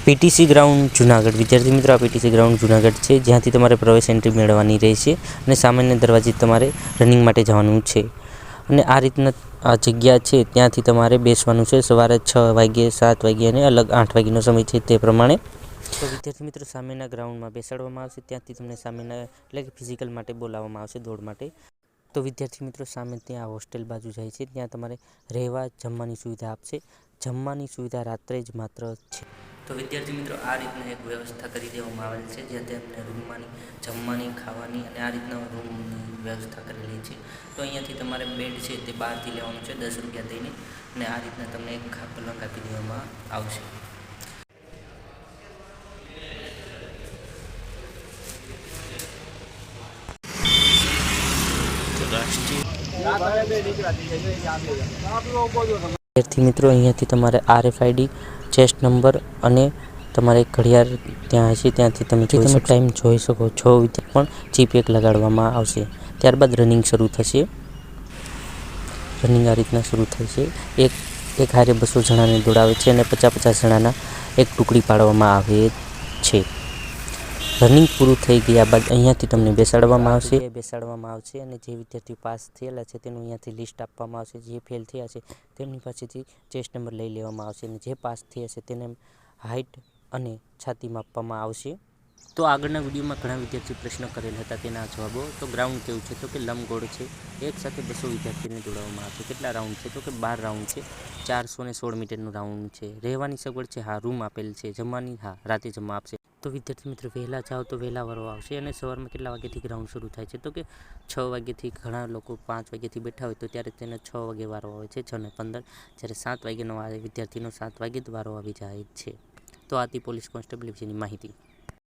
PTC ground Junagadh વિદ્યાર્થી મિત્રો, આ પીટીસી ગ્રાઉન્ડ જુનાગઢ છે, જ્યાંથી તમારે પ્રવેશ એન્ટ્રી મેળવવાની રહેશે અને સામાન્ય દરવાજે તમારે રનિંગ માટે જવાનું છે. અને આ રીતના આ જગ્યા છે, ત્યાંથી તમારે બેસવાનું છે. સવારે 6 વાગ્યે, 7 વાગ્યે અને અલગ 8 વાગ્યાનો સમય છે તે પ્રમાણે. તો વિદ્યાર્થી મિત્રો, સામેના ગ્રાઉન્ડમાં બેસાડવામાં આવશે. ત્યાંથી તમને સામેના એટલે કે ફિઝિકલ માટે બોલાવવામાં આવશે, દોડ માટે. તો વિદ્યાર્થી મિત્રો, સામે ત્યાં હોસ્ટેલ બાજુ જાય છે, ત્યાં તમારે રહેવા જમવાની સુવિધા આપશે. જમવાની સુવિધા રાત્રે જ માત્ર છે. તો વિદ્યાર્થી મિત્રો, આ રીતના એક વ્યવસ્થા કરી દેવામાં આવેલ છે, જ્યાં તેમને રૂમમાંની જમવાની, ખાવાની અને આ રીતના રૂમની વ્યવસ્થા કરેલી છે. તો અહીંયાથી તમારે બેડ છે તે બહારથી લેવાનું છે 10 રૂપિયા દઈને, અને આ રીતના તમને એક પલંગ આપી દેવામાં આવશે. વિદ્યાર્થી મિત્રો, અહીંયાથી તમારે RFID, ચેસ્ટ નંબર અને તમારે ઘડિયાળ ત્યાં હશે, ત્યાંથી તમે ટાઈમ જોઈ શકો છો. પણ ચીપ એક લગાડવામાં આવશે. ત્યારબાદ રનિંગ શરૂ થશે. રનિંગ આ રીતના શરૂ થાય છે. એક હારે 200 જણાને દોડાવે છે અને 50-50 જણાના એક ટુકડી પાડવામાં આવે છે. રનિંગ પૂરું થઈ ગયા બાદ અહીંયાથી તમને બેસાડવામાં આવશે અને જે વિદ્યાર્થીઓ પાસ થયેલા છે તેનું અહીંયાથી લિસ્ટ આપવામાં આવશે. જે ફેલ થયા છે તેમની પાસેથી ચેસ્ટ નંબર લઈ લેવામાં આવશે અને જે પાસ થયા છે તેને હાઇટ અને છાતી માપવામાં આવશે. તો આગળના વિડીયોમાં ઘણા વિદ્યાર્થીઓ પ્રશ્ન કરેલ હતા, તેના જવાબો. તો ગ્રાઉન્ડ કેવું છે? તો કે લંબગોળ છે. એક સાથે 200 વિદ્યાર્થીઓને દોડાવવામાં આવશે. કેટલા રાઉન્ડ છે? તો કે 12 રાઉન્ડ છે. 416 મીટરનું રાઉન્ડ છે. રહેવાની સગવડ છે, હા. રૂમ આપેલ છે. જમવાની, હા, રાતે જમવા આપશે. તો વિદ્યાર્થી મિત્રો, વહેલા જાઓ તો વહેલા વારો આવશે. અને સવારમાં કેટલા વાગ્યાથી ગ્રાઉન્ડ શરૂ થાય છે? તો કે 6 વાગ્યાથી. ઘણા લોકો 5 વાગ્યાથી બેઠા હોય તો ત્યારે તેને 6 વાગે વારો આવે છે, 6:15. જ્યારે 7 વાગ્યાનો વિદ્યાર્થીનો 7 વાગ્યે જ વારો આવી જાય છે. તો આથી પોલીસ કોન્સ્ટેબલ વિશેની માહિતી.